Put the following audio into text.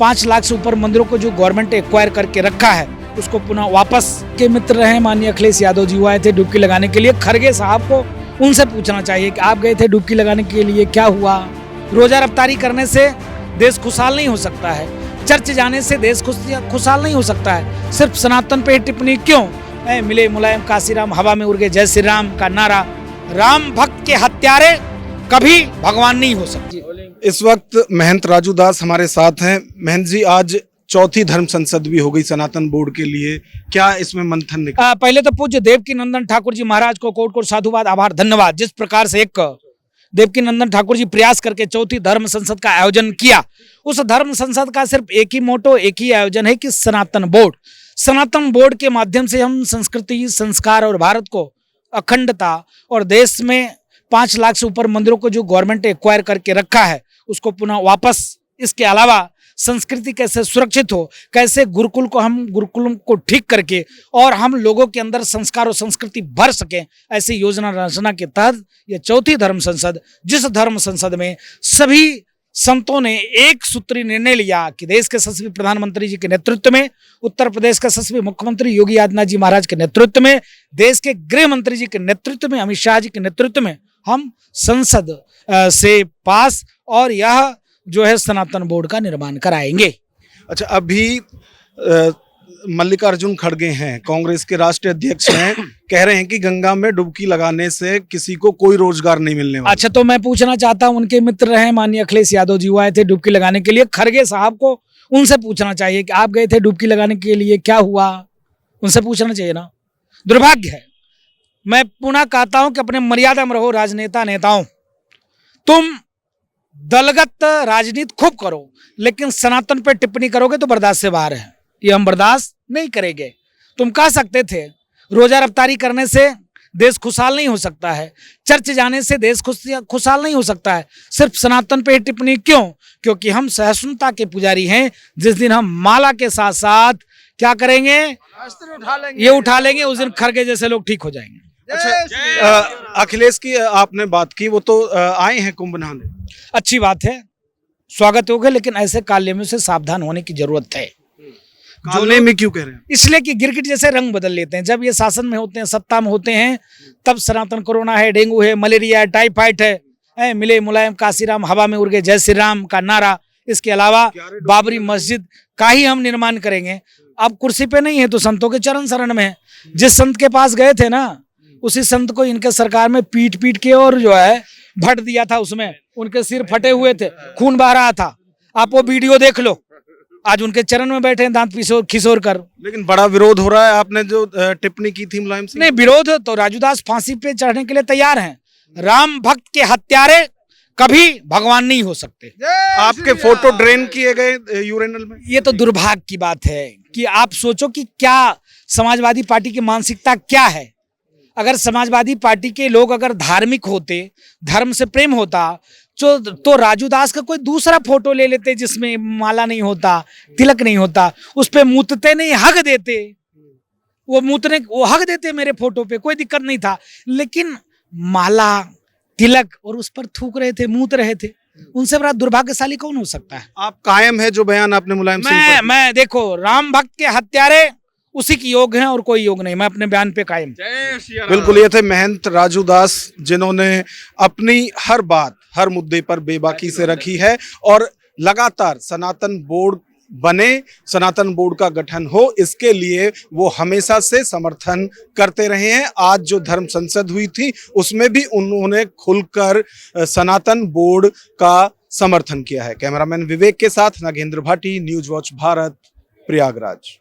5 लाख से ऊपर मंदिरों को जो गवर्नमेंट ने एक्वायर करके रखा है उसको पुनः वापस के मित्र रहे माननीय अखिलेश यादव जी आए थे डुबकी लगाने के लिए। खरगे साहब को उनसे पूछना चाहिए कि आप गए थे डुबकी लगाने के लिए, क्या हुआ? रोजा रफ्तारी करने से देश खुशहाल नहीं हो सकता है, चर्च जाने से देश खुशहाल नहीं हो सकता है। सिर्फ सनातन पे टिप्पणी क्यों? मिले मुलायम काशीराम, हवा में उड़ गए जय श्री राम का नारा। राम भक्त के हत्यारे कभी भगवान नहीं हो सकते। इस वक्त महंत राजू दास हमारे साथ हैं। महंत जी, आज चौथी धर्म संसद भी हो गई सनातन बोर्ड के लिए, क्या इसमें मंथन निकला? पहले तो पूज्य देवकीनंदन ठाकुर जी महाराज को कोट कोट साधुवाद, आभार, धन्यवाद। जिस प्रकार से एक देवकीनंदन ठाकुर जी प्रयास करके चौथी धर्म संसद का आयोजन किया, उस धर्म संसद का सिर्फ एक ही मोटो, एक ही आयोजन है कि सनातन बोर्ड। सनातन बोर्ड के माध्यम से हम संस्कृति, संस्कार और भारत को अखंडता और देश में 5 लाख से ऊपर मंदिरों को जो गवर्नमेंट ने एक्वायर करके रखा है उसको पुनः वापस, इसके अलावा संस्कृति कैसे सुरक्षित हो, कैसे गुरुकुल को ठीक करके और हम लोगों के अंदर संस्कार और संस्कृति भर सकें, ऐसी योजना रचना के तहत ये चौथी धर्म संसद, जिस धर्म संसद में सभी संतों ने एक सूत्री निर्णय लिया कि देश के यशस्वी प्रधानमंत्री जी के नेतृत्व में, उत्तर प्रदेश के यशस्वी मुख्यमंत्री योगी आदित्यनाथ जी महाराज के नेतृत्व में, देश के गृह मंत्री जी के नेतृत्व में, अमित शाह जी के नेतृत्व में हम संसद से पास और यह जो है सनातन बोर्ड का निर्माण कराएंगे। अच्छा, अभी मल्लिकार्जुन खड़गे हैं, कांग्रेस के राष्ट्रीय अध्यक्ष हैं, कह रहे हैं कि गंगा में डुबकी लगाने से किसी को कोई रोजगार नहीं मिलने वाला। अच्छा, तो मैं पूछना चाहता हूं, उनके मित्र रहे माननीय अखिलेश यादव जी आए थे डुबकी लगाने के लिए। खरगे साहब को उनसे पूछना चाहिए कि आप गए थे डुबकी लगाने के लिए, क्या हुआ? उनसे पूछना चाहिए ना। दुर्भाग्य है, मैं पुनः कहता हूं कि अपने मर्यादा में रहो राजनेता नेताओं। तुम दलगत राजनीति खूब करो, लेकिन सनातन पर टिप्पणी करोगे तो बर्दाश्त से बाहर है, ये हम बर्दाश्त नहीं करेंगे। तुम कह सकते थे रोजा रफ्तारी करने से देश खुशहाल नहीं हो सकता है, चर्च जाने से देश खुशहाल नहीं हो सकता है। सिर्फ सनातन पे टिप्पणी क्यों? क्योंकि हम सहिष्णुता के पुजारी हैं। जिस दिन हम माला के साथ साथ क्या करेंगे, ये उठा लेंगे, उस दिन खरगे जैसे लोग ठीक हो जाएंगे। अच्छा, अखिलेश की आपने बात की, वो तो आए हैं कुंभ नहाने, अच्छी बात है, स्वागत होगा, लेकिन ऐसे काले से सावधान होने की जरूरत है। काले में क्यों कह रहे हैं? इसलिए कि गिरगिट जैसे रंग बदल लेते हैं। जब ये शासन में होते हैं, सत्ता में होते हैं, तब सनातन कोरोना है, डेंगू है, मलेरिया है, टाइफाइड है, मिले मुलायम काशीराम, हवा में उड़ गए जय श्री राम का नारा। इसके अलावा बाबरी मस्जिद का ही हम निर्माण करेंगे। अब कुर्सी पे नहीं है तो संतों के चरण शरण में है। जिस संत के पास गए थे ना, उसी संत को इनके सरकार में पीट के और जो है भट दिया था, उसमें उनके सिर फटे हुए थे, खून बह रहा था। आप वो वीडियो देख लो। आज उनके चरण में बैठे हैं दांत खिसोर कर। लेकिन बड़ा विरोध हो रहा है, आपने जो टिप्पणी की थी मुलायम सिंह। नहीं, विरोध तो राजू दास फांसी पे चढ़ने के लिए तैयार हैं। राम भक्त के हत्यारे कभी भगवान नहीं हो सकते। आपके फोटो ड्रेन किए गए यूरेनल में। ये तो दुर्भाग्य की बात है कि आप सोचो कि क्या समाजवादी पार्टी की मानसिकता क्या है। अगर समाजवादी पार्टी के लोग अगर धार्मिक होते, धर्म से प्रेम होता, तो राजू दास का कोई दूसरा फोटो ले लेते जिसमें माला नहीं होता, तिलक नहीं होता, उस पे मूतते नहीं, हग देते। वो हग देते मेरे फोटो पे, कोई दिक्कत नहीं था। लेकिन माला, तिलक और उस पर थूक रहे थे, मूत रहे थे। उनसे बड़ा दुर्भाग्यशाली कौन हो सकता है? आप कायम है जो बयान आपने मुलायम सिंह मैं देखो, राम भक्त के हत्यारे उसी की योग हैं और कोई योग नहीं। मैं अपने बयान पे कायम। बिल्कुल, ये थे महंत राजू दास, जिन्होंने अपनी हर बात, हर मुद्दे पर बेबाकी से रखी है और लगातार सनातन बोर्ड बने, सनातन बोर्ड का गठन हो, इसके लिए वो हमेशा से समर्थन करते रहे हैं। आज जो धर्म संसद हुई थी उसमें भी उन्होंने खुलकर सनातन बोर्ड का समर्थन किया है। कैमरामैन विवेक के साथ नागेंद्र भाटी, न्यूज वॉच भारत, प्रयागराज।